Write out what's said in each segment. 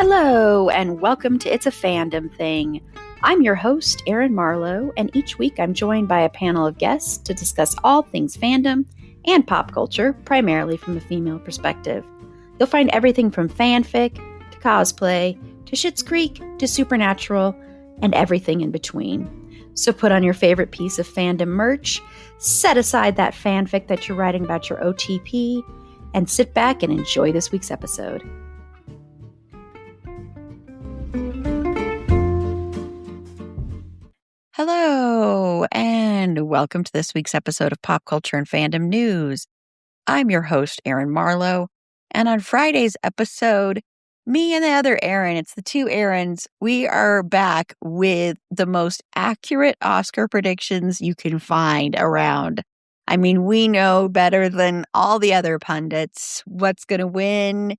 Hello, and welcome to It's a Fandom Thing. I'm your host, Erin Marlowe, and each week I'm joined by a panel of guests to discuss all things fandom and pop culture, primarily from a female perspective. You'll find everything from fanfic, to cosplay, to Schitt's Creek, to Supernatural, and everything in between. So put on your favorite piece of fandom merch, set aside that fanfic that you're writing about your OTP, and sit back and enjoy this week's episode. Hello, and welcome to this week's episode of Pop Culture and Fandom News. I'm your host, Erin Marlowe, and on Friday's episode, me and the other Erin, it's the two Erins, we are back with the most accurate Oscar predictions you can find around. I mean, we know better than all the other pundits what's going to win.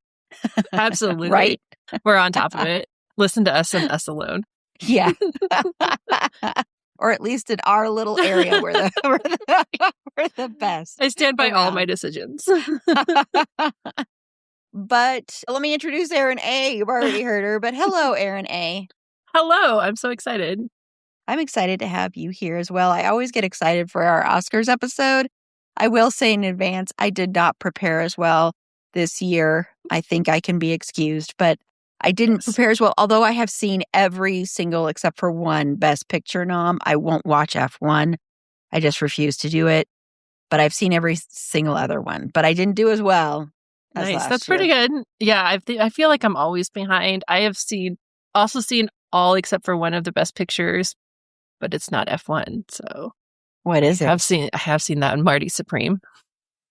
Absolutely. Right? We're on top of it. Listen to us and us alone. Yeah. Or at least in our little area, we're the best. I stand by all my decisions. But let me introduce Erin A. You've already heard her, but hello, Erin A. Hello. I'm so excited. I'm excited to have you here as well. I always get excited for our Oscars episode. I will say in advance, I did not prepare as well this year. I think I can be excused, but I didn't prepare as well. Although I have seen every single, except for one, Best Picture nom. I won't watch F1. I just refuse to do it. But I've seen every single other one. But I didn't do as well as Nice. last That's year. pretty good. Yeah, I feel like I'm always behind. I have also seen all except for one of the Best Pictures, but it's not F1. So What is it? I have seen that in Marty Supreme.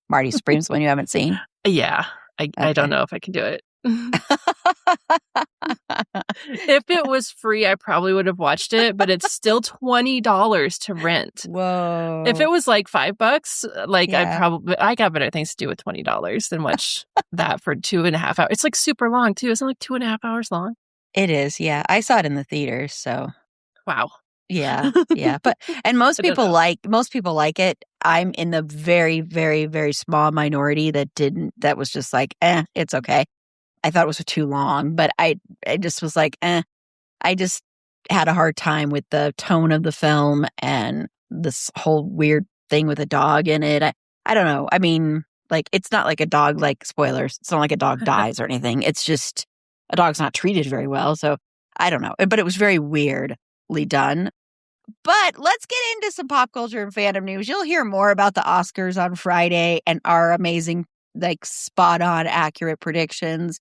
Marty Supreme's one you haven't seen? Yeah. I don't know if I can do it. If it was free, I probably would have watched it, but it's still $20 to rent. Whoa. If it was like $5, like Yeah. I got better things to do with $20 than watch that for 2.5 hours. It's like super long too. Isn't it like 2.5 hours long? It is, yeah. I saw it in the theaters, so Wow. yeah. But most people like it. I'm in the very, very, very small minority that was just like, it's okay. I thought it was too long, but I just was like, I just had a hard time with the tone of the film and this whole weird thing with a dog in it. I don't know. I mean, like, it's not like a dog, like, spoilers. It's not like a dog dies or anything. It's just a dog's not treated very well. So I don't know. But it was very weirdly done. But let's get into some pop culture and fandom news. You'll hear more about the Oscars on Friday and our amazing, like, spot on accurate predictions.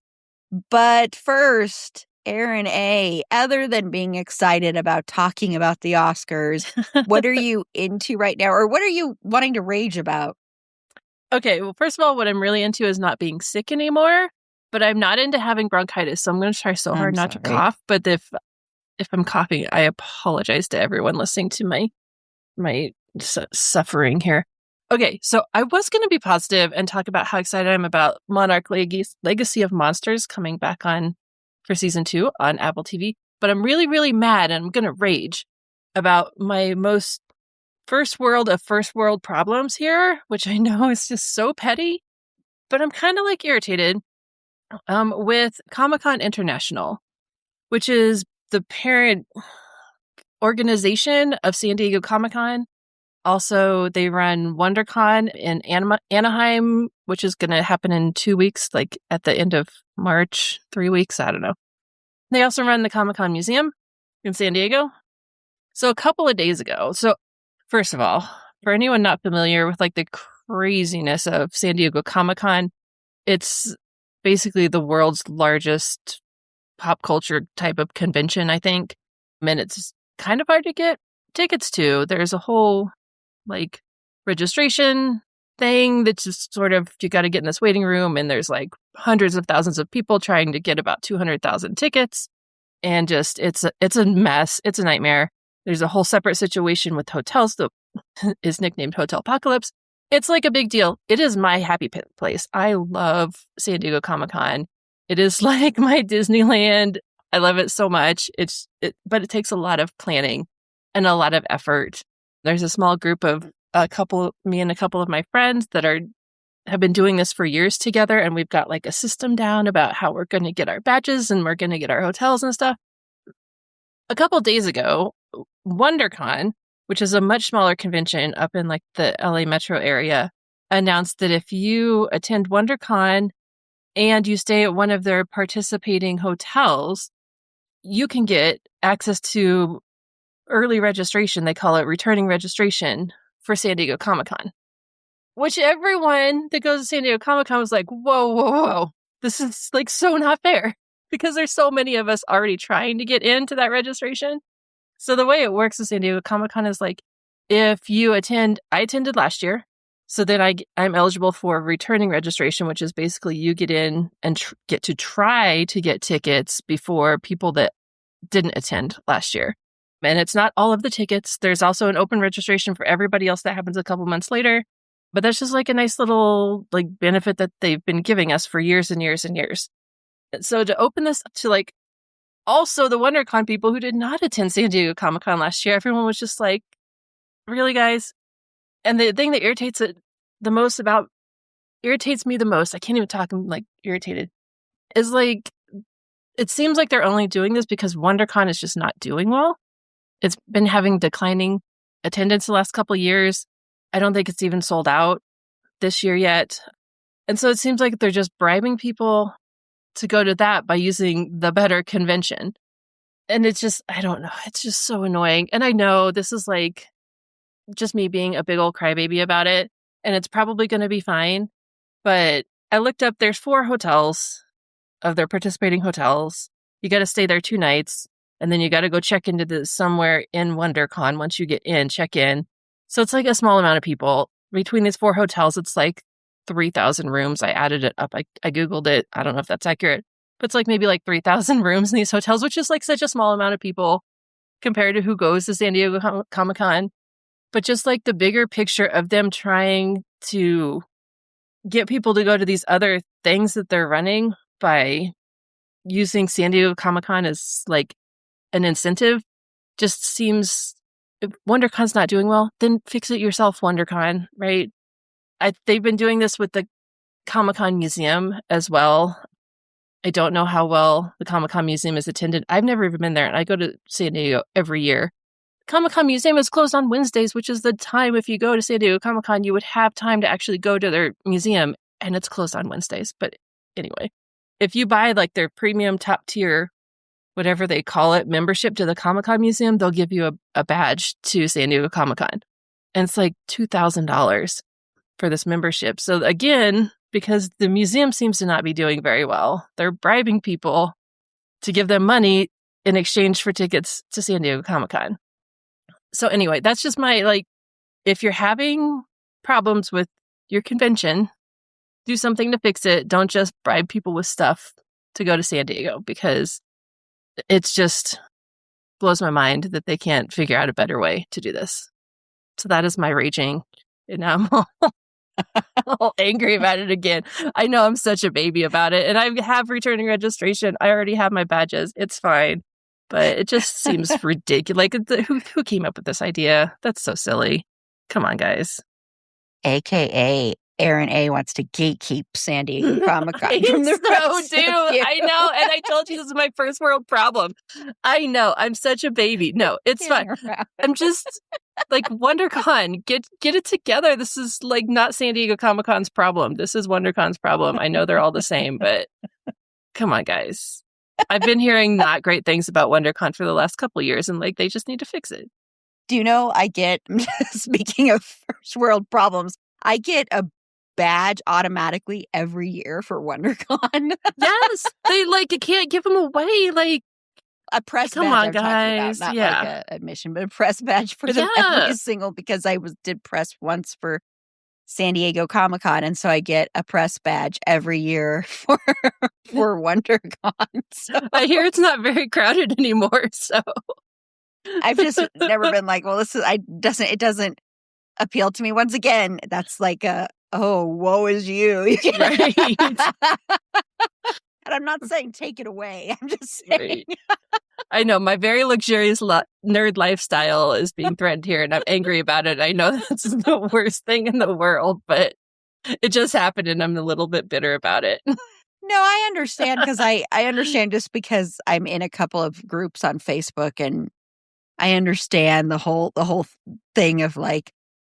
But first, Erin A., other than being excited about talking about the Oscars, what are you into right now? Or what are you wanting to rage about? Okay, well, first of all, what I'm really into is not being sick anymore, but I'm not into having bronchitis, so I'm going to try so hard not to cough. But if I'm coughing, I apologize to everyone listening to my suffering here. Okay, so I was going to be positive and talk about how excited I am about Monarch Legacy of Monsters coming back on for season 2 on Apple TV, but I'm really, really mad and I'm going to rage about my most first world problems here, which I know is just so petty, but I'm kind of like irritated with Comic-Con International, which is the parent organization of San Diego Comic-Con. Also, they run WonderCon in Anaheim, which is going to happen in 2 weeks, like at the end of March, 3 weeks. I don't know. They also run the Comic-Con Museum in San Diego. So a couple of days ago. So first of all, for anyone not familiar with like the craziness of San Diego Comic-Con, it's basically the world's largest pop culture type of convention, I think. And it's kind of hard to get tickets to. There's a whole like registration thing that's just sort of, you got to get in this waiting room and there's like hundreds of thousands of people trying to get about 200,000 tickets. And just, it's a mess. It's a nightmare. There's a whole separate situation with hotels that is nicknamed Hotel Apocalypse. It's like a big deal. It is my happy place. I love San Diego Comic-Con. It is like my Disneyland. I love it so much. But it takes a lot of planning and a lot of effort. There's a small group of me and a couple of my friends that are have been doing this for years together, and we've got like a system down about how we're going to get our badges and we're going to get our hotels and stuff. A couple days ago, Wondercon, which is a much smaller convention up in like the LA metro area, announced that if you attend WonderCon and you stay at one of their participating hotels, you can get access to early registration. They call it returning registration for San Diego Comic-Con, which everyone that goes to San Diego Comic-Con was like, whoa, whoa, whoa. This is like so not fair because there's so many of us already trying to get into that registration. So the way it works with San Diego Comic-Con is like, if you attend, I attended last year. So then I'm eligible for returning registration, which is basically you get in and get to try to get tickets before people that didn't attend last year. And it's not all of the tickets. There's also an open registration for everybody else that happens a couple months later. But that's just like a nice little like benefit that they've been giving us for years and years and years. And so to open this up to like also the WonderCon people who did not attend San Diego Comic-Con last year, everyone was just like, really, guys? And the thing that irritates me the most, I can't even talk, I'm like irritated, is like, it seems like they're only doing this because WonderCon is just not doing well. It's been having declining attendance the last couple of years. I don't think it's even sold out this year yet. And so it seems like they're just bribing people to go to that by using the better convention. And it's just, I don't know, it's just so annoying. And I know this is like just me being a big old crybaby about it, and it's probably going to be fine. But I looked up, there's 4 hotels of their participating hotels. You got to stay there 2 nights, and then you got to go check into somewhere in WonderCon. Once you get in, check in. So it's like a small amount of people. Between these 4 hotels, it's like 3,000 rooms. I added it up. I Googled it. I don't know if that's accurate, but it's like maybe like 3,000 rooms in these hotels, which is like such a small amount of people compared to who goes to San Diego Comic-Con. But just like the bigger picture of them trying to get people to go to these other things that they're running by using San Diego Comic-Con as like an incentive just seems, if WonderCon's not doing well, then fix it yourself, WonderCon, right? They've been doing this with the Comic-Con Museum as well. I don't know how well the Comic-Con Museum is attended. I've never even been there, and I go to San Diego every year. Comic-Con Museum is closed on Wednesdays, which is the time if you go to San Diego Comic-Con, you would have time to actually go to their museum, and it's closed on Wednesdays. But anyway, if you buy like their premium top tier, whatever they call it, membership to the Comic-Con Museum, they'll give you a badge to San Diego Comic-Con. And it's like $2,000 for this membership. So again, because the museum seems to not be doing very well, they're bribing people to give them money in exchange for tickets to San Diego Comic-Con. So anyway, that's just my, like, if you're having problems with your convention, do something to fix it. Don't just bribe people with stuff to go to San Diego, because it's just blows my mind that they can't figure out a better way to do this. So that is my raging. And now I'm all angry about it again. I know I'm such a baby about it. And I have returning registration. I already have my badges. It's fine. But it just seems ridiculous. Like, who came up with this idea? That's so silly. Come on, guys. AKA Erin A wants to gatekeep San Diego Comic-Con from the rest do. I know. And I told you this is my first world problem. I know. I'm such a baby. No, it's fine. I'm just like, WonderCon, get it together. This is like not San Diego Comic-Con's problem. This is WonderCon's problem. I know they're all the same, but come on, guys. I've been hearing not great things about WonderCon for the last couple of years, and like they just need to fix it. Do you know, I get, speaking of first world problems, I get a badge automatically every year for WonderCon. Yes, they like, you can't give them away. Like a press badge. Come on, I'm guys. talking about, not like a admission, but a press badge for them every single, because I did press once for San Diego Comic-Con, and so I get a press badge every year for WonderCon. So I hear it's not very crowded anymore, so I've just never been like, well, it doesn't appeal to me. Once again, that's like woe is you. Right. And I'm not saying take it away. I'm just saying. Right. I know my very luxurious nerd lifestyle is being threatened here, and I'm angry about it. I know that's the worst thing in the world, but It just happened and I'm a little bit bitter about it. No, I understand because I understand just because I'm in a couple of groups on Facebook and I understand the whole thing of like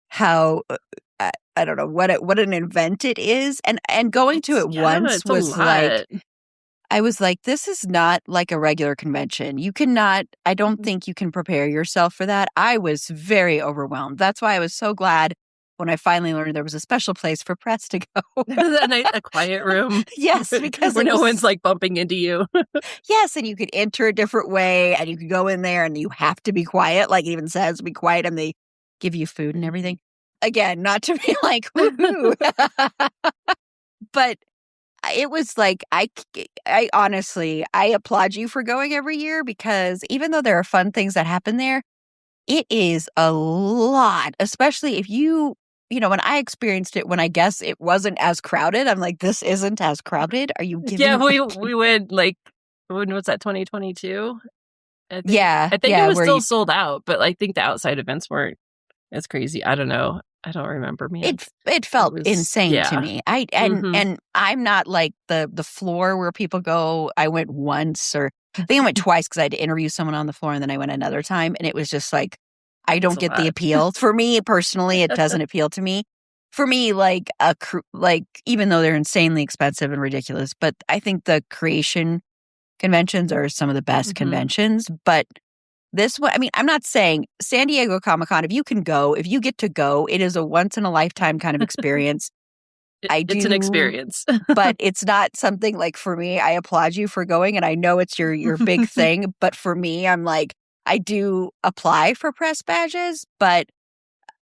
how I don't know what an event it is, and going to it once It's a was lot. like I was like, this is not like a regular convention. You cannot. I don't think you can prepare yourself for that. I was very overwhelmed. That's why I was so glad when I finally learned there was a special place for press to go. A quiet room. Yes, because where no one's like bumping into you. Yes, and you could enter a different way, and you could go in there, and you have to be quiet. Like it even says, be quiet, and they give you food and everything. Again, not to be like, woohoo. But it was like, I honestly, I applaud you for going every year because even though there are fun things that happen there, it is a lot, especially if when I experienced it, when I guess it wasn't as crowded, I'm like, this isn't as crowded. Are you giving Yeah, we went like, when was that, 2022? I think it was still sold out, but I think the outside events weren't as crazy. I don't know. I don't remember, man. It felt insane to me. And I'm not like the floor where people go. I went once, or I think I went twice because I had to interview someone on the floor, and then I went another time, and it was just like I don't get the appeal. For me personally, it doesn't appeal to me. For me, like even though they're insanely expensive and ridiculous, but I think the creation conventions are some of the best conventions. But this one, I mean, I'm not saying San Diego Comic-Con, if you get to go, it is a once-in-a-lifetime kind of experience. It's an experience. But it's not something like, for me, I applaud you for going, and I know it's your big thing, but for me, I'm like, I do apply for press badges, but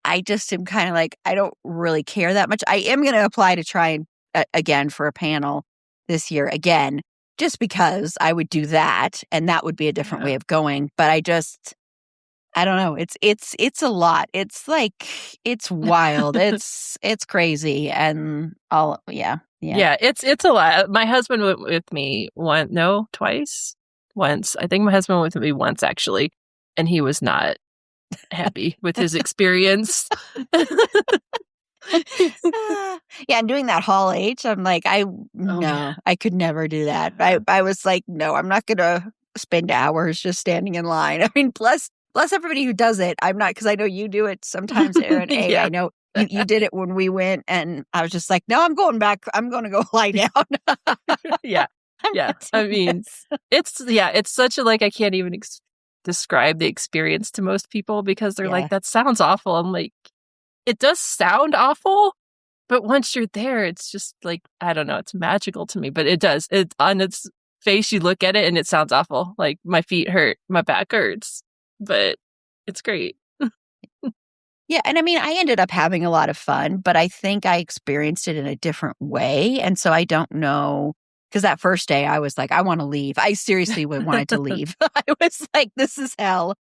I just am kind of like, I don't really care that much. I am going to apply to try and, again, for a panel this year, again, just because I would do that, and that would be a different way of going. But I don't know. It's a lot. It's like, it's wild. it's crazy. And yeah. It's a lot. My husband went with me twice. Once. I think my husband went with me once, actually, and he was not happy with his experience. Yeah, and doing that Hall H, I'm like, I could never do that. I was like, no, I'm not gonna spend hours just standing in line. I mean, bless everybody who does it. I'm not, because I know you do it sometimes, Erin A. I know you did it when we went, and I was just like, no, I'm going back. I'm going to go lie down. Yeah. I mean, it's such a, like, I can't even describe the experience to most people because they're like, that sounds awful. I'm like, it does sound awful, but once you're there, it's just like, I don't know, it's magical to me. But it does. It's on its face, you look at it and it sounds awful. Like, my feet hurt, my back hurts, but it's great. Yeah, and I mean, I ended up having a lot of fun, but I think I experienced it in a different way. And so I don't know, because that first day I was like, I want to leave. I seriously wanted to leave. I was like, this is hell.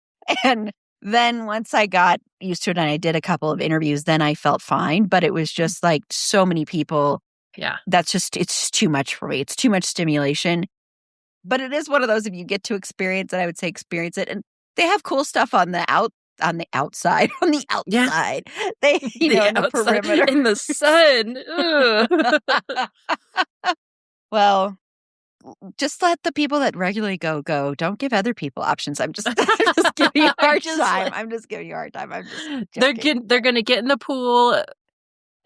And then once I got used to it and I did a couple of interviews, then I felt fine. But it was just like so many people. Yeah. It's too much for me. It's too much stimulation. But it is one of those, if you get to experience it, I would say experience it. And they have cool stuff on the outside. They, in the perimeter. In the sun. Well, just let the people that regularly go. Don't give other people options. I'm just giving you a hard time. I'm just giving you a hard time. I'm just they're going to get in the pool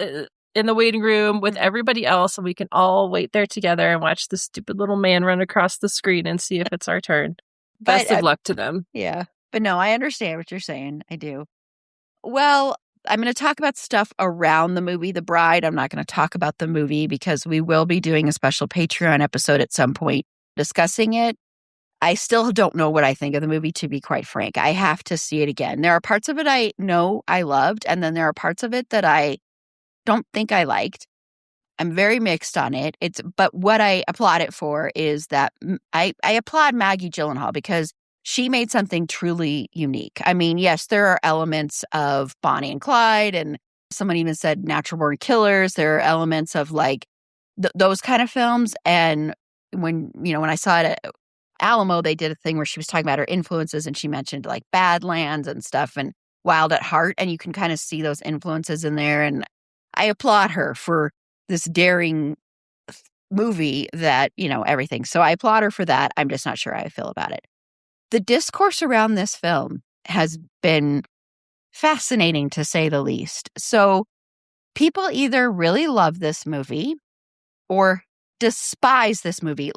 in the waiting room with everybody else, and we can all wait there together and watch the stupid little man run across the screen and see if it's our turn. Best of luck to them. Yeah. But no, I understand what you're saying. I do. Well, I'm going to talk about stuff around the movie The Bride. I'm not going to talk about the movie because we will be doing a special Patreon episode at some point discussing it. I still don't know what I think of the movie, to be quite frank. I have to see it again. There are parts of it I know I loved, and then there are parts of it that I don't think I liked. I'm very mixed on it. But what I applaud it for is that I applaud Maggie Gyllenhaal because she made something truly unique. I mean, yes, there are elements of Bonnie and Clyde, and someone even said Natural Born Killers. There are elements of like those kind of films. And when I saw it at Alamo, they did a thing where she was talking about her influences, and she mentioned like Badlands and stuff and Wild at Heart, and you can kind of see those influences in there. And I applaud her for this daring movie that, everything. So I applaud her for that. I'm just not sure how I feel about it. The discourse around this film has been fascinating, to say the least. So people either really love this movie or despise this movie.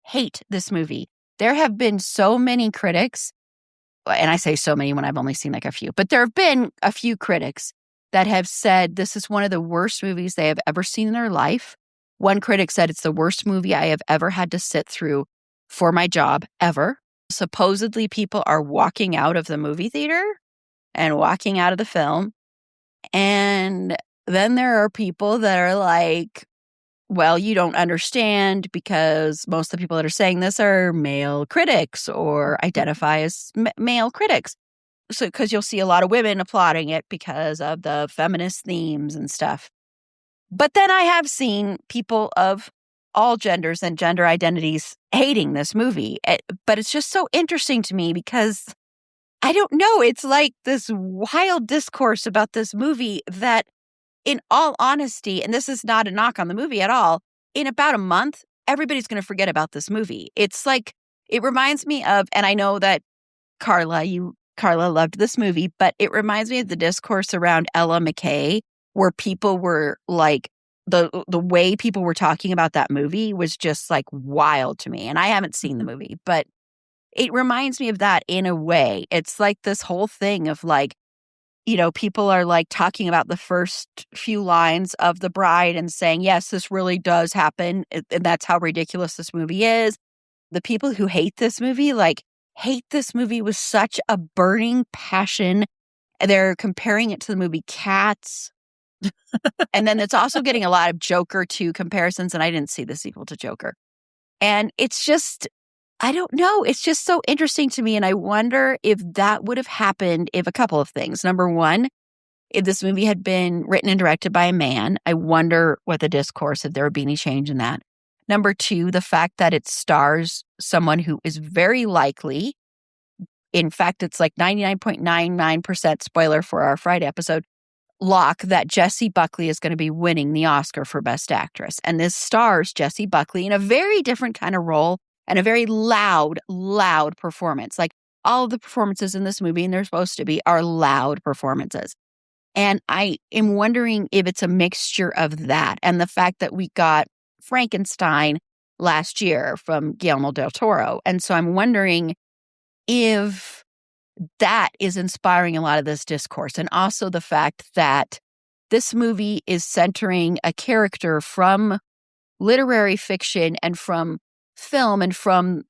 Hate this movie. There have been so many critics, and I say so many when I've only seen like a few, but there have been a few critics that have said this is one of the worst movies they have ever seen in their life. One critic said it's the worst movie I have ever had to sit through for my job ever. Supposedly, people are walking out of the movie theater and walking out of the film. And then there are people that are like, well, you don't understand because most of the people that are saying this are male critics or identify as male critics. So, because you'll see a lot of women applauding it because of the feminist themes and stuff. But then I have seen people of all genders and gender identities hating this movie. But it's just so interesting to me because I don't know. It's like this wild discourse about this movie that, in all honesty, and this is not a knock on the movie at all, in about a month, everybody's going to forget about this movie. It's like, it reminds me of, and I know that Carla loved this movie, but it reminds me of the discourse around Ella McKay, where people were like, the way people were talking about that movie was just like wild to me. And I haven't seen the movie, but it reminds me of that in a way. It's like this whole thing of like, people are like talking about the first few lines of The Bride and saying, yes, this really does happen. And that's how ridiculous this movie is. The people who hate this movie, hate this movie with such a burning passion. They're comparing it to the movie Cats. And then it's also getting a lot of Joker 2 comparisons. And I didn't see the sequel to Joker. And it's just, I don't know. It's just so interesting to me. And I wonder if that would have happened if a couple of things. Number one, if this movie had been written and directed by a man, I wonder what the discourse, if there would be any change in that. Number two, the fact that it stars someone who is very likely, in fact, it's like 99.99% spoiler for our Friday episode, lock that Jessie Buckley is going to be winning the Oscar for Best Actress. And this stars Jessie Buckley in a very different kind of role and a very loud performance. Like all of the performances in this movie, and they're supposed to be, are loud performances. And I am wondering if it's a mixture of that and the fact that we got Frankenstein last year from Guillermo del Toro. And so I'm wondering if that is inspiring a lot of this discourse. And also the fact that this movie is centering a character from literary fiction and from film and from,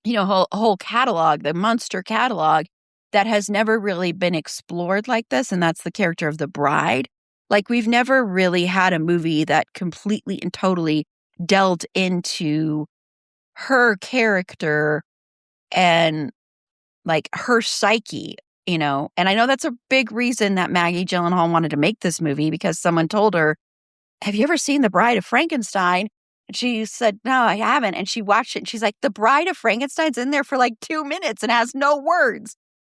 whole catalog, the monster catalog that has never really been explored like this. And that's the character of the bride. Like we've never really had a movie that completely and totally delved into her character and like her psyche, and I know that's a big reason that Maggie Gyllenhaal wanted to make this movie because someone told her, have you ever seen The Bride of Frankenstein? And she said, no, I haven't. And she watched it and she's like, The Bride of Frankenstein's in there for like 2 minutes and has no words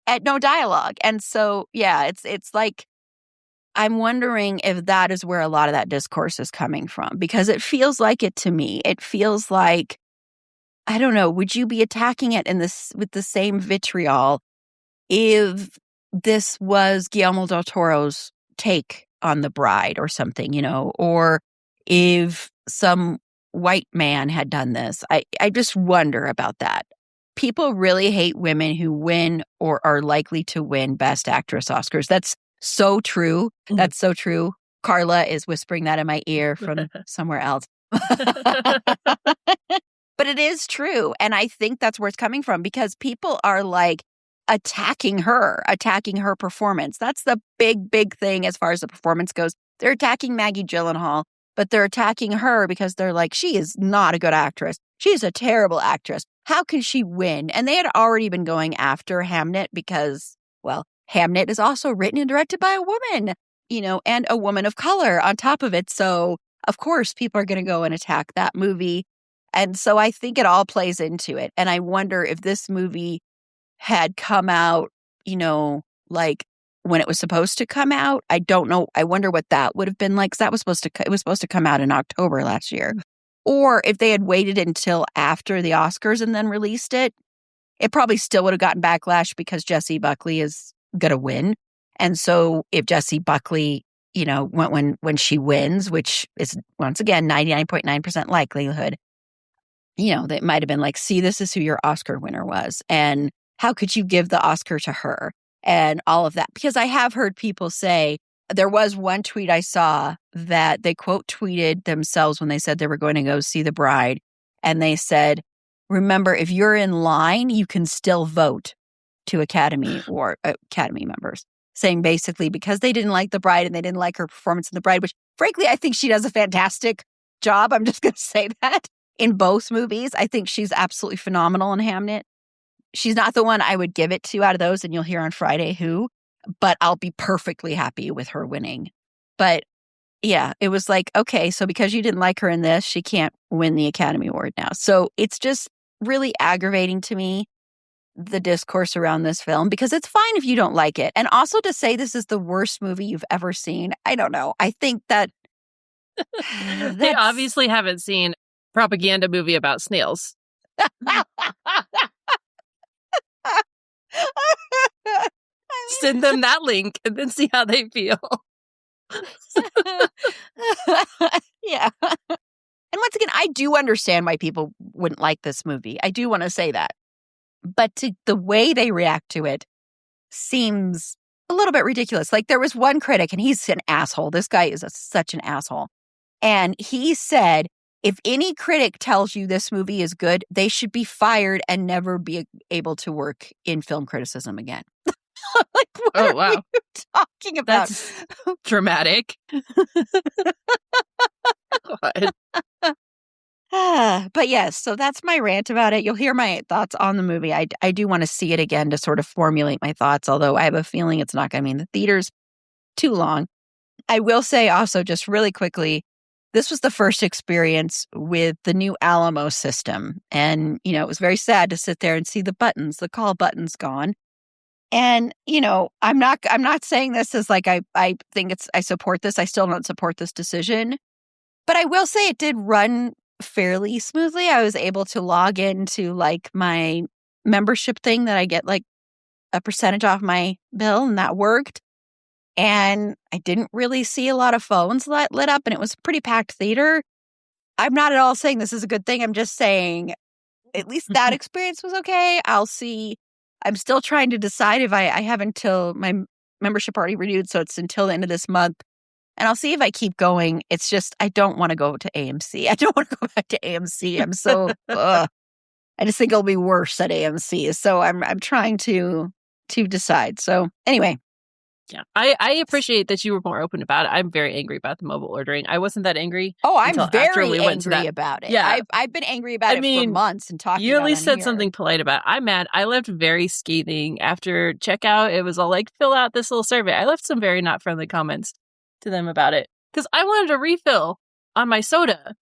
and no dialogue. And so, yeah, it's like, I'm wondering if that is where a lot of that discourse is coming from because it feels like it to me. It feels like, I don't know, would you be attacking it with the same vitriol if this was Guillermo del Toro's take on The Bride or something, or if some white man had done this? I just wonder about that. People really hate women who win or are likely to win Best Actress Oscars. That's so true. That's so true. Carla is whispering that in my ear from somewhere else. But it is true. And I think that's where it's coming from because people are like attacking her performance. That's the big thing as far as the performance goes. They're attacking Maggie Gyllenhaal, but they're attacking her because they're like, she is not a good actress. She's a terrible actress. How can she win? And they had already been going after Hamnet because, well, Hamnet is also written and directed by a woman, and a woman of color on top of it. So, of course, people are going to go and attack that movie. And so I think it all plays into it. And I wonder if this movie had come out, like when it was supposed to come out. I don't know. I wonder what that would have been like, 'cause that was it was supposed to come out in October last year. Or if they had waited until after the Oscars and then released it, it probably still would have gotten backlash because Jessie Buckley is going to win. And so if Jessie Buckley, when she wins, which is once again 99.9% likelihood, they might have been like, see, this is who your Oscar winner was. And how could you give the Oscar to her? And all of that. Because I have heard people say, there was one tweet I saw that they quote tweeted themselves when they said they were going to go see The Bride. And they said, remember, if you're in line, you can still vote to Academy members. Saying basically because they didn't like The Bride and they didn't like her performance in The Bride, which frankly, I think she does a fantastic job. I'm just going to say that in both movies. I think she's absolutely phenomenal in Hamnet. She's not the one I would give it to out of those, and you'll hear on Friday who, but I'll be perfectly happy with her winning. But yeah, it was like, okay, so because you didn't like her in this, she can't win the Academy Award now. So it's just really aggravating to me, the discourse around this film, because it's fine if you don't like it. And also to say this is the worst movie you've ever seen, I don't know. I think that they obviously haven't seen propaganda movie about snails. Send them that link and then see how they feel. Yeah. And once again, I do understand why people wouldn't like this movie. I do want to say that. But the way they react to it seems a little bit ridiculous. Like there was one critic, and he's an asshole. This guy is such an asshole. And he said, if any critic tells you this movie is good, they should be fired and never be able to work in film criticism again. Like, what are you talking about? That's dramatic. But yes, so that's my rant about it. You'll hear my thoughts on the movie. I do want to see it again to sort of formulate my thoughts, although I have a feeling it's not going to be in the theaters too long. I will say also, just really quickly, this was the first experience with the new Alamo system. And, it was very sad to sit there and see the call buttons gone. And, I'm not saying this as like, I think I support this. I still don't support this decision. But I will say it did run fairly smoothly. I was able to log into like my membership thing that I get like a percentage off my bill, and that worked. And I didn't really see a lot of phones lit up, and it was a pretty packed theater. I'm not at all saying this is a good thing. I'm just saying at least that experience was okay. I'll see. I'm still trying to decide if I have until my membership already renewed, so it's until the end of this month. And I'll see if I keep going. It's just, I don't want to go to AMC. I don't want to go back to AMC. I'm so, I just think it'll be worse at AMC. So I'm trying to decide. So anyway. Yeah, I appreciate that you were more open about it. I'm very angry about the mobile ordering. I wasn't that angry. Oh, I'm very angry about it. Yeah, I've been angry about it for months and talking about it. You at least said something polite about it. I'm mad. I left very scathing after checkout. It was all like, fill out this little survey. I left some very not friendly comments to them about it because I wanted a refill on my soda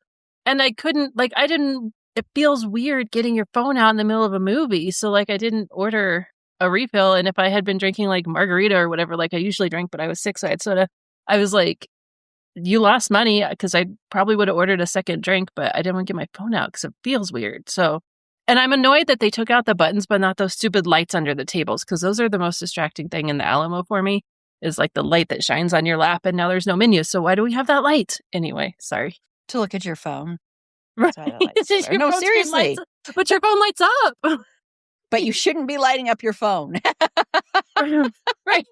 and I couldn't. It feels weird getting your phone out in the middle of a movie. So I didn't order a refill. And if I had been drinking like margarita or whatever, like I usually drink, but I was sick, so I had soda, I was like, you lost money, because I probably would have ordered a second drink, but I didn't want to get my phone out because it feels weird. So, and I'm annoyed that they took out the buttons, but not those stupid lights under the tables, because those are the most distracting thing in the Alamo for me, is like the light that shines on your lap, and now there's no menu. So why do we have that light? Anyway, sorry. To look at your phone. Right. No, seriously. But your phone lights up. But you shouldn't be lighting up your phone. Right.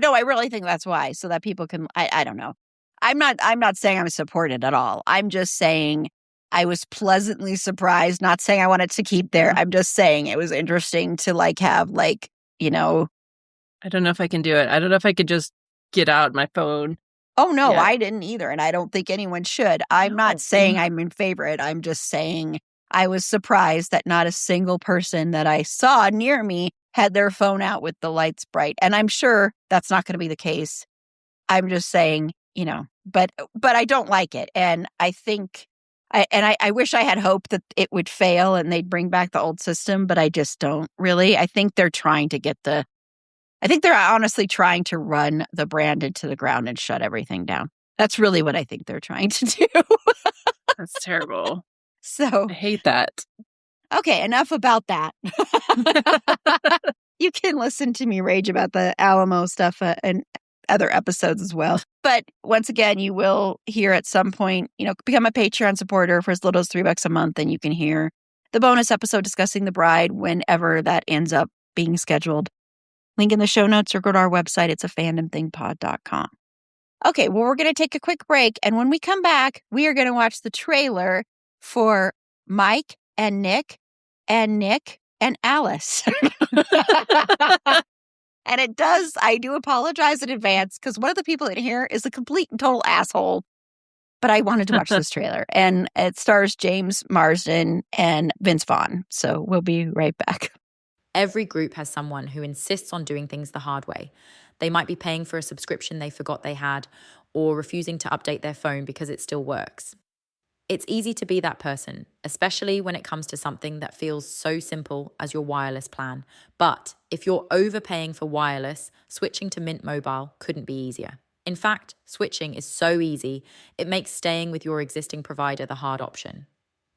No, I really think that's why, so that people can, I don't know. I'm not saying I'm supported at all. I'm just saying I was pleasantly surprised, not saying I wanted to keep there. I'm just saying it was interesting to have I don't know if I can do it. I don't know if I could just get out my phone. Oh, no, I didn't either. And I don't think anyone should. I'm not saying I'm in favor of it. I'm just saying I was surprised that not a single person that I saw near me had their phone out with the lights bright. And I'm sure that's not going to be the case. I'm just saying, but I don't like it. And I think, I wish I had hope that it would fail and they'd bring back the old system, but I just don't really. I think they're trying to get the I think they're honestly trying to run the brand into the ground and shut everything down. That's really what I think they're trying to do. That's terrible. So I hate that. Okay, enough about that. You can listen to me rage about the Alamo stuff and other episodes as well. But once again, you will hear at some point, become a Patreon supporter for as little as $3 a month, and you can hear the bonus episode discussing the bride whenever that ends up being scheduled. Link in the show notes or go to our website. It's afandomthingpod.com. Okay, well, we're going to take a quick break. And when we come back, we are going to watch the trailer for Mike and Nick and Alice. And I do apologize in advance because one of the people in here is a complete and total asshole. But I wanted to watch this trailer. And it stars James Marsden and Vince Vaughn. So we'll be right back. Every group has someone who insists on doing things the hard way. They might be paying for a subscription they forgot they had, or refusing to update their phone because it still works. It's easy to be that person, especially when it comes to something that feels so simple as your wireless plan. But if you're overpaying for wireless, switching to Mint Mobile couldn't be easier. In fact, switching is so easy, it makes staying with your existing provider the hard option.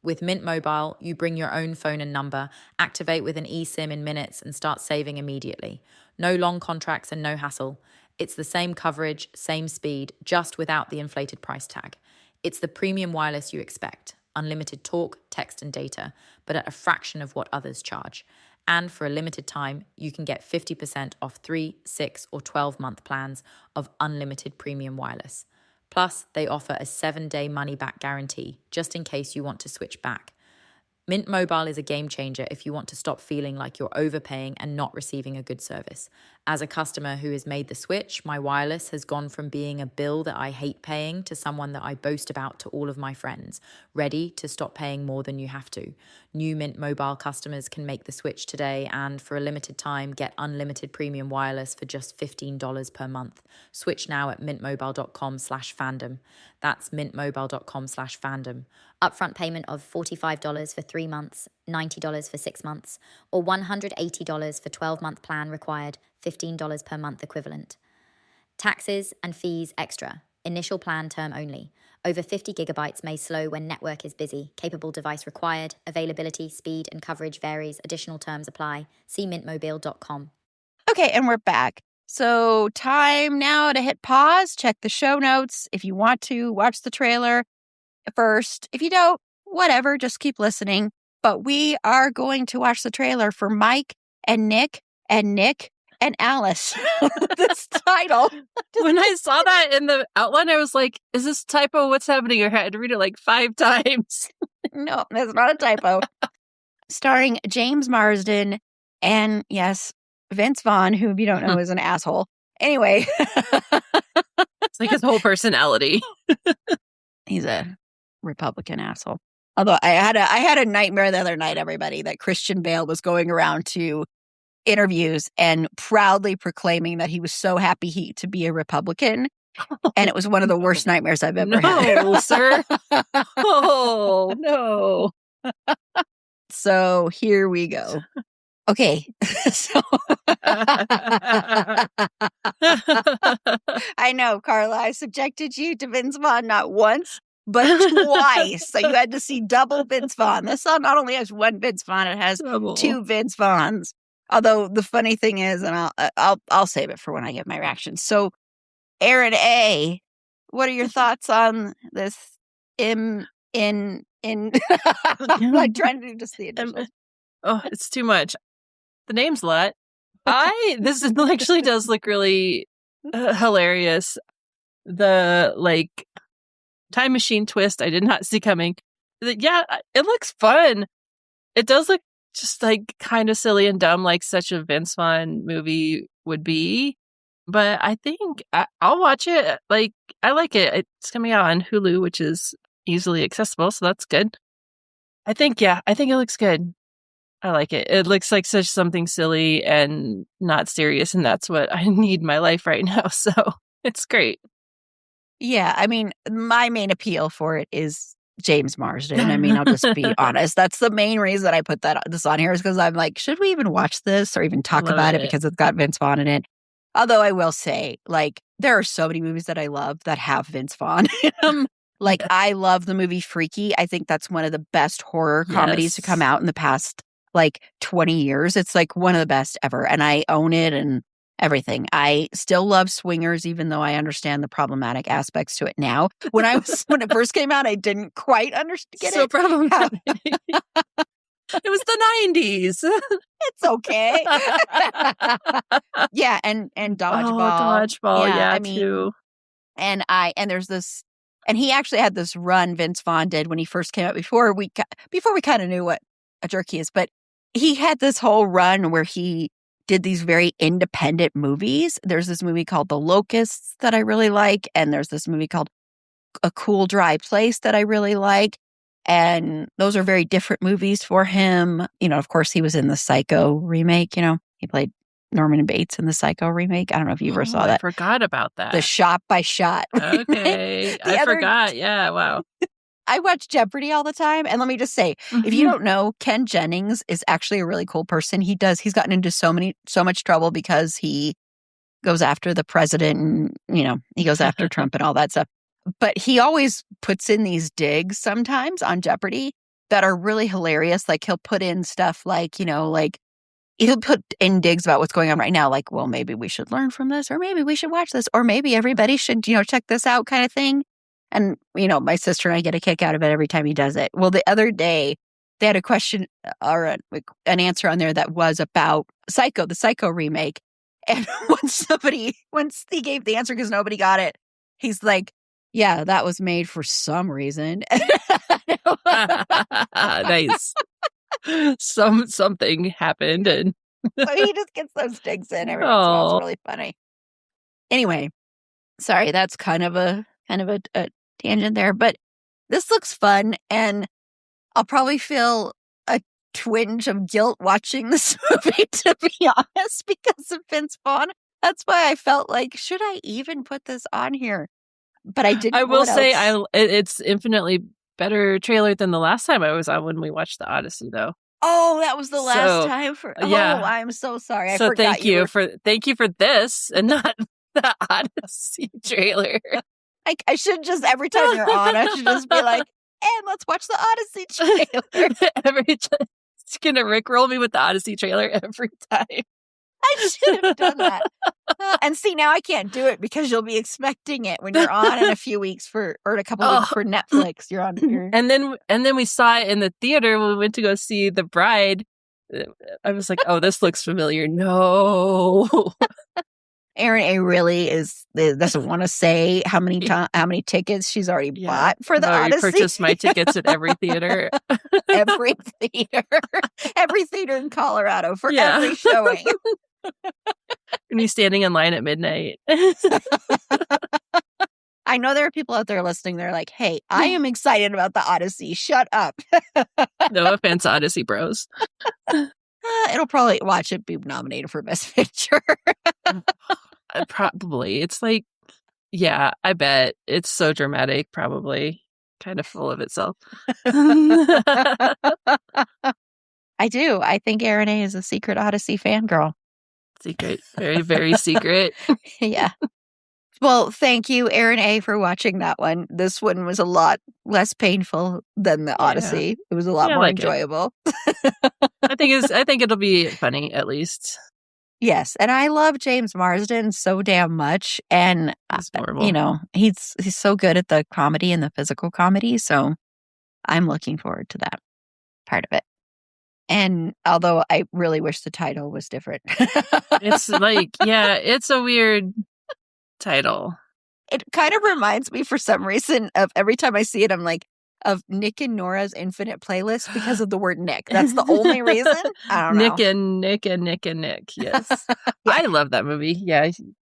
With Mint Mobile, you bring your own phone and number, activate with an eSIM in minutes, and start saving immediately. No long contracts and no hassle. It's the same coverage, same speed, just without the inflated price tag. It's the premium wireless you expect. Unlimited talk, text, and data, but at a fraction of what others charge. And for a limited time, you can get 50% off 3, 6, or 12-month plans of unlimited premium wireless. Plus, they offer a 7-day money-back guarantee, just in case you want to switch back. Mint Mobile is a game changer if you want to stop feeling like you're overpaying and not receiving a good service. As a customer who has made the switch, my wireless has gone from being a bill that I hate paying to someone that I boast about to all of my friends. Ready to stop paying more than you have to. New Mint Mobile customers can make the switch today and for a limited time get unlimited premium wireless for just $15 per month. Switch now at mintmobile.com/fandom. That's mintmobile.com/fandom. Upfront payment of $45 for 3 months, $90 for 6 months, or $180 for 12-month plan required, $15 per month equivalent. Taxes and fees extra. Initial plan term only. Over 50 gigabytes may slow when network is busy. Capable device required. Availability, speed, and coverage varies. Additional terms apply. See mintmobile.com. Okay, and we're back. So time now to hit pause. Check the show notes. If you want to, watch the trailer first. If you don't, whatever, just keep listening. But we are going to watch the trailer for Mike and Nick and Alice. This title. When I saw that in the outline, I was like, is this typo? What's happening? I had to read it like 5 times. No, that's not a typo. Starring James Marsden and, yes, Vince Vaughn, who, if you don't know, is an asshole. Anyway. It's like his whole personality. He's a Republican asshole. Although I had a nightmare the other night, everybody, that Christian Bale was going around to interviews and proudly proclaiming that he was so happy to be a Republican. And it was one of the worst nightmares I've ever had. No, sir. Oh, no. So here we go. Okay. So I know, Carla, I subjected you to Vince Vaughn not once, but twice. So you had to see double Vince Vaughn. This song not only has one Vince Vaughn, it has Double. 2 Vince Vaughns. Although the funny thing is, and I'll save it for when I give my reaction. So, Erin A, what are your thoughts on this? I'm like trying to do just the initials. Oh, it's too much. The name's a lot. This actually does look really hilarious. The time machine twist I did not see coming. Yeah, it looks fun. It does look just kind of silly and dumb, like such a Vince Vaughn movie would be. But I think I'll watch it. I like it. It's coming out on Hulu, which is easily accessible, so that's good. I think it looks good. I like it. It looks like such something silly and not serious, and that's what I need in my life right now. So it's great. Yeah, I mean, my main appeal for it is James Marsden. I mean, I'll just be honest. That's the main reason I put this on here is because I'm like, should we even watch this or even talk about it because it's got Vince Vaughn in it? Although I will say, like, there are so many movies that I love that have Vince Vaughn in them. Like, I love the movie Freaky. I think that's one of the best horror comedies to come out in the past, like, 20 years. It's, like, one of the best ever. And I own it and everything. I still love Swingers, even though I understand the problematic aspects to it now. When it first came out, I didn't quite understand So it. problematic. It was the 90s. It's okay. Yeah, and Dodgeball. Dodgeball, yeah, I mean, too. and there's this, and he actually had this run Vince Vaughn did when he first came out before we kind of knew what a jerk he is, but he had this whole run where he did these very independent movies. There's this movie called The Locusts that I really like, and there's this movie called A Cool Dry Place that I really like. And those are very different movies for him. You know, of course, he was in the Psycho remake. You know, he played Norman Bates in the Psycho remake. I don't know if you ever saw that. I forgot about that. The shot by shot. Okay. I forgot. Yeah. Wow. I watch Jeopardy all the time. And let me just say, if you don't know, Ken Jennings is actually a really cool person. He's gotten into so much trouble because he goes after the president and, you know, he goes after Trump and all that stuff. But he always puts in these digs sometimes on Jeopardy that are really hilarious. Like he'll put in stuff like, you know, like he'll put in digs about what's going on right now. Like, well, maybe we should learn from this, or maybe we should watch this, or maybe everybody should, you know, check this out kind of thing. And, you know, my sister and I get a kick out of it every time he does it. Well, the other day they had a question or an answer on there that was about the Psycho remake. And once he gave the answer because nobody got it, he's like, yeah, that was made for some reason. Nice. Something happened, and so he just gets those digs in every once in a while. It's really funny. Anyway, sorry, that's kind of a tangent there, but this looks fun, and I'll probably feel a twinge of guilt watching this movie, to be honest, because of Vince Vaughn. That's why I felt like, should I even put this on here? But I didn't. I will say, it's infinitely better trailer than the last time I was on when we watched the Odyssey, though. Oh, that was the last time for. Yeah. Oh, I'm so sorry. I so forgot thank you for this and not the Odyssey trailer. I should just, every time you're on, I should just be like, and let's watch the Odyssey trailer. Every time. It's gonna rickroll me with the Odyssey trailer every time. I should have done that. And see, now I can't do it because you'll be expecting it when you're on in a few weeks or a couple of weeks for Netflix. You're on here. And then we saw it in the theater when we went to go see The Bride. I was like, oh, this looks familiar. No. Erin A really doesn't want to say how many tickets she's already bought for the Odyssey. I purchased my tickets at every theater. Every theater in Colorado for every showing. And he's standing in line at midnight. I know there are people out there listening. They're like, hey, I am excited about the Odyssey. Shut up. No offense, Odyssey bros. It'll probably be nominated for Best Picture. Probably. It's like, yeah, I bet. It's so dramatic, probably. Kind of full of itself. I do. I think Erin A is a secret Odyssey fangirl. Secret. Very, very secret. Yeah. Well, thank you, Erin A, for watching that one. This one was a lot less painful than the Odyssey. Yeah. It was a lot more enjoyable. I think it'll be funny, at least. Yes, and I love James Marsden so damn much, and you know, he's so good at the comedy and the physical comedy, so I'm looking forward to that part of it. And although I really wish the title was different. It's like, yeah, it's a weird title. It kind of reminds me for some reason of every time I see it, I'm like, of Nick and Nora's Infinite Playlist because of the word Nick. That's the only reason. I don't know. Nick. Yes. Yeah. I love that movie. Yeah.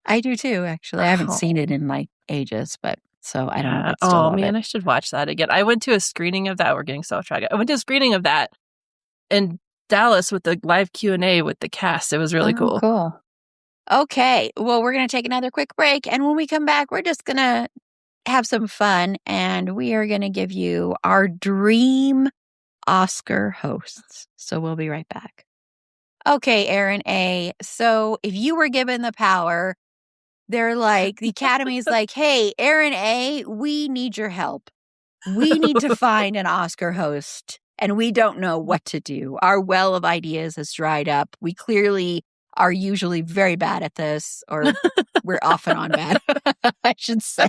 I do too, actually. I haven't seen it in like ages, but so I don't know. Oh man, I should watch that again. I went to a screening of that. We're getting so off track. I went to a screening of that in Dallas with the live Q&A with the cast. It was really cool. Cool. Okay. Well, we're going to take another quick break. And when we come back, we're just going to have some fun. And we are going to give you our dream Oscar hosts. So we'll be right back. Okay, Erin A. So if you were given the power, they're like, the Academy's like, hey, Erin A., we need your help. We need to find an Oscar host, and we don't know what to do. Our well of ideas has dried up. We clearly are usually very bad at this, or we're off and on bad, I should say.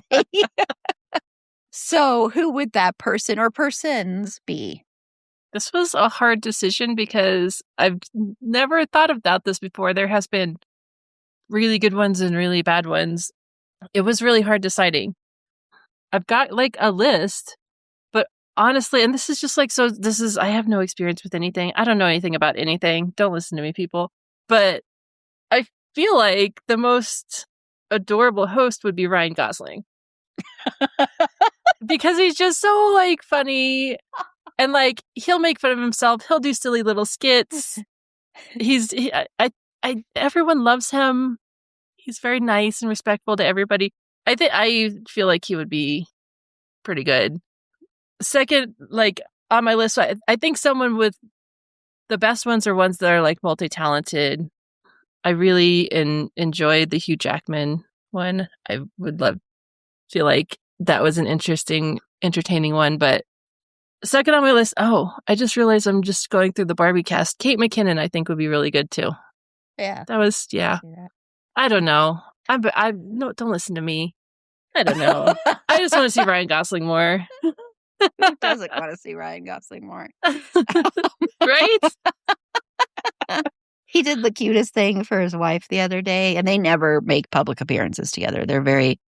So who would that person or persons be? This was a hard decision because I've never thought about this before. There has been really good ones and really bad ones. It was really hard deciding. I've got like a list, but honestly, and this is just like, so this is, I have no experience with anything. I don't know anything about anything. Don't listen to me, people. But I feel like the most adorable host would be Ryan Gosling. Because he's just so like funny and like he'll make fun of himself. He'll do silly little skits. Everyone loves him. He's very nice and respectful to everybody. I feel like he would be pretty good. Second, like on my list, I think someone with the best ones are ones that are like multi-talented. I really enjoyed the Hugh Jackman one. I would feel like that was an entertaining one. But second on my list, I just realized I'm just going through the Barbie cast. Kate McKinnon, I think, would be really good too. Yeah. That was, yeah. I don't know. No, don't listen to me. I don't know. I just want to see Ryan Gosling more. Who doesn't want to see Ryan Gosling more? Right? He did the cutest thing for his wife the other day, and they never make public appearances together. They're very,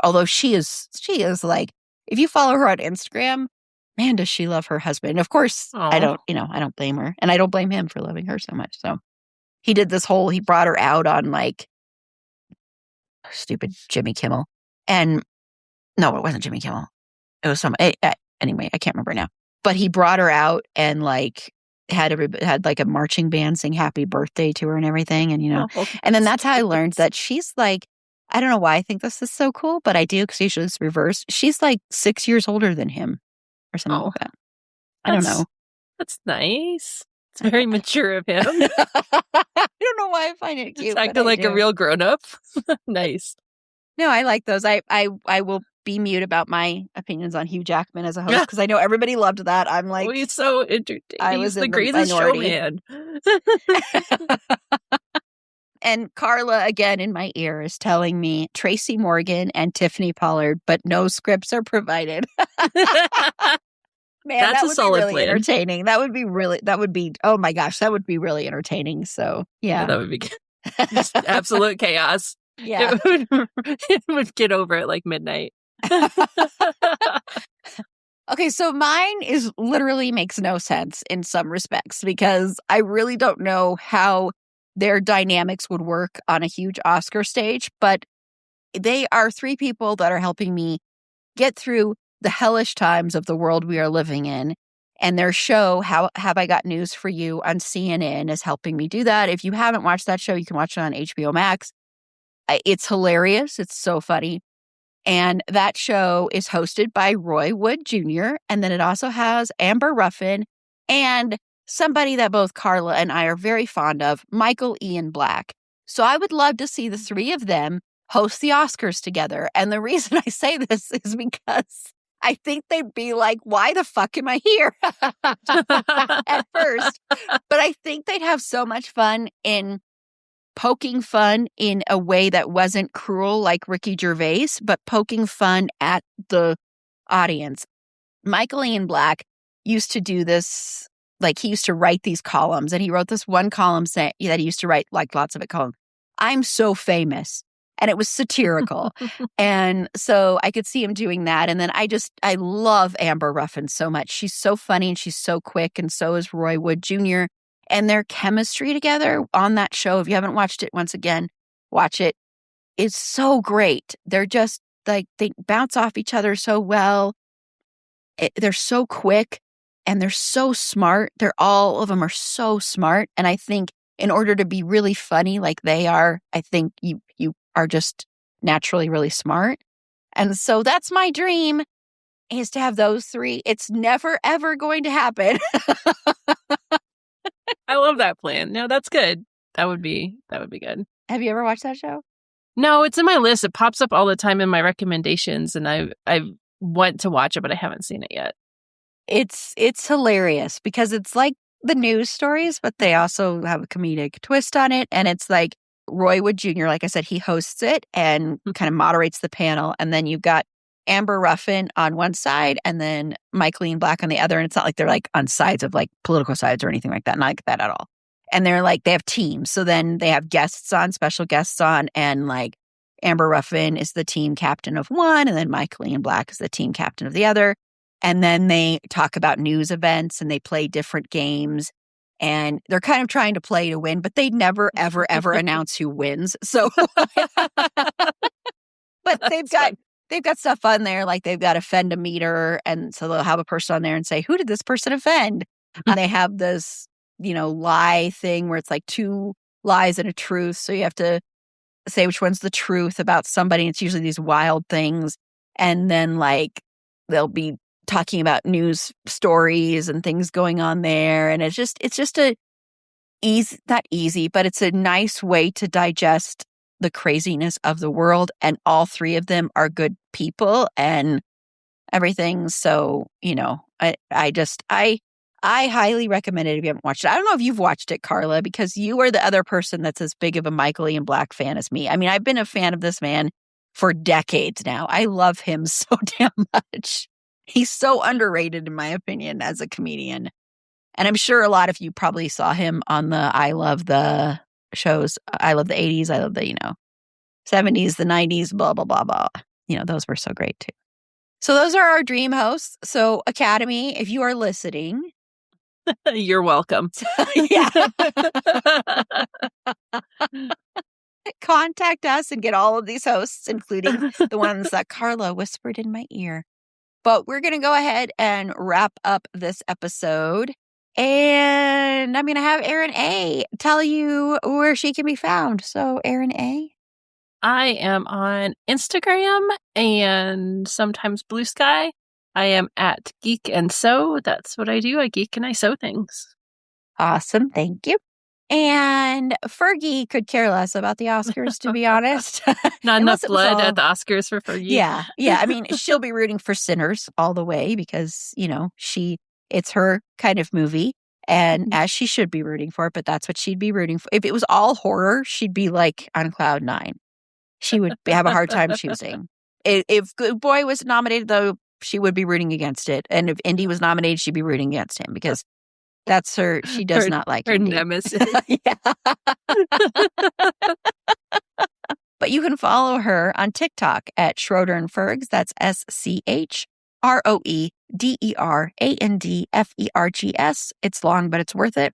although she is like, if you follow her on Instagram, man, does she love her husband. Of course, Aww. I don't blame her, and I don't blame him for loving her so much. So he did he brought her out on like stupid Jimmy Kimmel. And no, it wasn't Jimmy Kimmel. It was anyway, I can't remember now. But he brought her out and like had like a marching band sing happy birthday to her and everything. And, and then that's how I learned that she's like, I don't know why I think this is so cool, but I do because usually it's reversed. She's like 6 years older than him or something like that. I don't know. That's nice. It's very mature of him. I don't know why I find it cute. It's acting like a real grown-up. Nice. No, I like those. I will be mute about my opinions on Hugh Jackman as a host because I know everybody loved that. I'm like, he's so entertaining. He's the greatest showman. And Carla, again, in my ear, is telling me Tracy Morgan and Tiffany Pollard, but no scripts are provided. Man, that's that a would solid be really plan. entertaining. Oh my gosh, that would be really entertaining. So, yeah. That would be just absolute chaos. Yeah. It would get over at like midnight. Okay, so mine literally makes no sense in some respects because I really don't know how their dynamics would work on a huge Oscar stage, but they are three people that are helping me get through the hellish times of the world we are living in. And their show, How Have I Got News for You on CNN, is helping me do that. If you haven't watched that show, you can watch it on HBO Max. It's hilarious. It's so funny. And that show is hosted by Roy Wood Jr. And then it also has Amber Ruffin and somebody that both Carla and I are very fond of, Michael Ian Black. So I would love to see the three of them host the Oscars together. And the reason I say this is because I think they'd be like, why the fuck am I here? At first. But I think they'd have so much fun in poking fun in a way that wasn't cruel like Ricky Gervais, but poking fun at the audience. Michael Ian Black used to do this, like he used to write these columns, and he wrote this one column that he used to write, like lots of it, called "I'm So Famous." And it was satirical. And so I could see him doing that. And then I love Amber Ruffin so much. She's so funny and she's so quick. And so is Roy Wood Jr. And their chemistry together on that show, if you haven't watched it, once again, watch it. It's so great. They're just like, they bounce off each other so well. They're so quick and they're so smart. All of them are so smart. And I think in order to be really funny like they are, I think you are just naturally really smart. And so that's my dream, is to have those three. It's never, ever going to happen. I love that plan. No, that's good. That would be good. Have you ever watched that show? No, it's in my list. It pops up all the time in my recommendations, and I want to watch it, but I haven't seen it yet. It's hilarious because it's like the news stories, but they also have a comedic twist on it. And it's like Roy Wood Jr., like I said, he hosts it and kind of moderates the panel. And then you've got Amber Ruffin on one side and then Michael Ian Black on the other. And it's not like they're like on sides of like political sides or anything like that. Not like that at all. And they're like, they have teams. So then they have guests on, special guests on, and like Amber Ruffin is the team captain of one, and then Michael Ian Black is the team captain of the other. And then they talk about news events and they play different games. And they're kind of trying to play to win, but they never, ever, ever announce who wins. So, but they've got stuff on there, like they've got offend a meter. And so they'll have a person on there and say, who did this person offend? And they have this, lie thing where it's like 2 lies and a truth. So you have to say which one's the truth about somebody. It's usually these wild things. And then like they'll be talking about news stories and things going on there. And it's just not easy, but it's a nice way to digest the craziness of the world. And all 3 of them are good people and everything. So, I highly recommend it if you haven't watched it. I don't know if you've watched it, Carla, because you are the other person that's as big of a Michael Ian Black fan as me. I mean, I've been a fan of this man for decades now. I love him so damn much. He's so underrated, in my opinion, as a comedian. And I'm sure a lot of you probably saw him on the I Love the shows. I love the 80s. I love the, 70s, the 90s, blah, blah, blah, blah. Those were so great too. So those are our dream hosts. So Academy, if you are listening. You're welcome. Yeah. Contact us and get all of these hosts, including the ones that Carla whispered in my ear. But we're going to go ahead and wrap up this episode. And I'm going to have Erin A tell you where she can be found. So, Erin A. I am on Instagram and sometimes Blue Sky. I am at Geek and Sew. That's what I do. I geek and I sew things. Awesome. Thank you. And Fergie could care less about the Oscars, to be honest. Not enough blood at the Oscars for Fergie. Yeah. Yeah. I mean, she'll be rooting for Sinners all the way because, it's her kind of movie. And as she should be rooting for it, but that's what she'd be rooting for. If it was all horror, she'd be like on cloud 9. She would have a hard time choosing. If Good Boy was nominated, though, she would be rooting against it. And if Indy was nominated, she'd be rooting against him because that's her. She does not like her Indy. nemesis. But you can follow her on TikTok at Schroeder and Fergs. That's SCHROEDERANDFERGS. It's long, but it's worth it.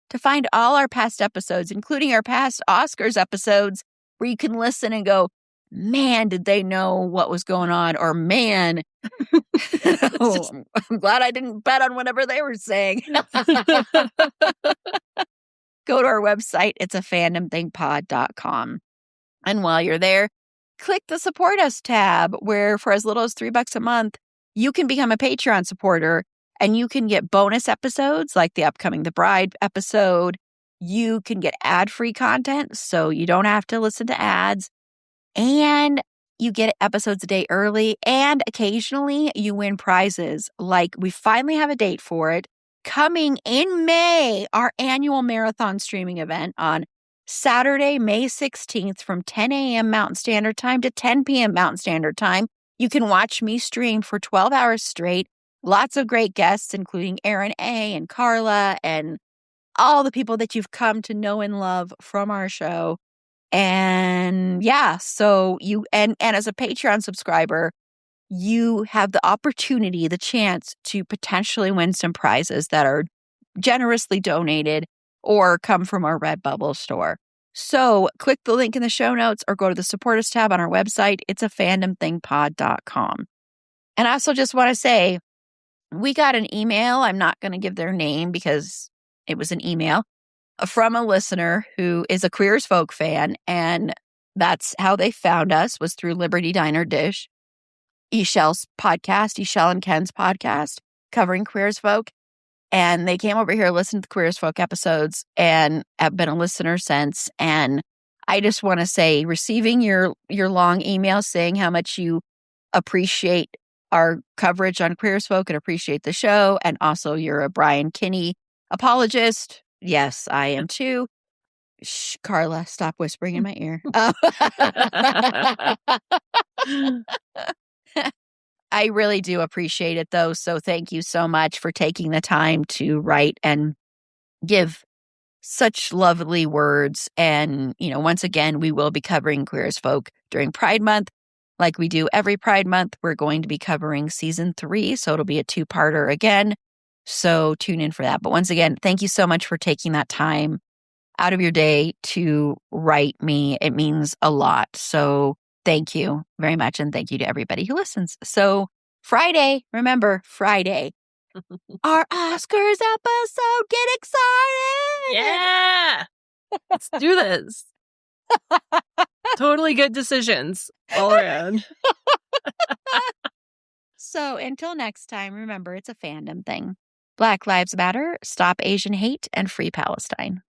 To find all our past episodes, including our past Oscars episodes, where you can listen and go, man, did they know what was going on? Or man, I'm glad I didn't bet on whatever they were saying. Go to our website. It's afandomthingpod.com. And while you're there, click the Support Us tab, where for as little as $3 a month, you can become a Patreon supporter and you can get bonus episodes like the upcoming The Bride episode. You can get ad-free content, so you don't have to listen to ads. And you get episodes a day early. And occasionally you win prizes. Like we finally have a date for it. Coming in May, our annual marathon streaming event on Saturday, May 16th from 10 a.m. Mountain Standard Time to 10 p.m. Mountain Standard Time. You can watch me stream for 12 hours straight. Lots of great guests, including Erin A and Carla and all the people that you've come to know and love from our show. And yeah, so and as a Patreon subscriber, you have the opportunity, the chance to potentially win some prizes that are generously donated or come from our Redbubble store. So click the link in the show notes or go to the Support Us tab on our website. It's afandomthingpod.com. And I also just want to say, we got an email. I'm not going to give their name because it was an email from a listener who is a Queer as Folk fan. And that's how they found us, was through Liberty Diner Dish, Echel's podcast, Echel and Ken's podcast, covering Queer as Folk. And they came over here, listened to the Queer as Folk episodes, and have been a listener since. And I just want to say, receiving your long email saying how much you appreciate our coverage on Queer as Folk and appreciate the show, and also you're a Brian Kinney apologist. Yes, I am too. Shh, Carla, stop whispering in my ear. I really do appreciate it, though. So thank you so much for taking the time to write and give such lovely words. And, once again, we will be covering Queer as Folk during Pride Month. Like we do every Pride Month, we're going to be covering season 3. So it'll be a 2-parter again. So tune in for that. But once again, thank you so much for taking that time out of your day to write me. It means a lot. So thank you very much. And thank you to everybody who listens. So Friday, remember, Friday, our Oscars episode. Get excited. Yeah. Let's do this. Totally good decisions all around. So until next time, remember, it's a fandom thing. Black Lives Matter, stop Asian hate, and free Palestine.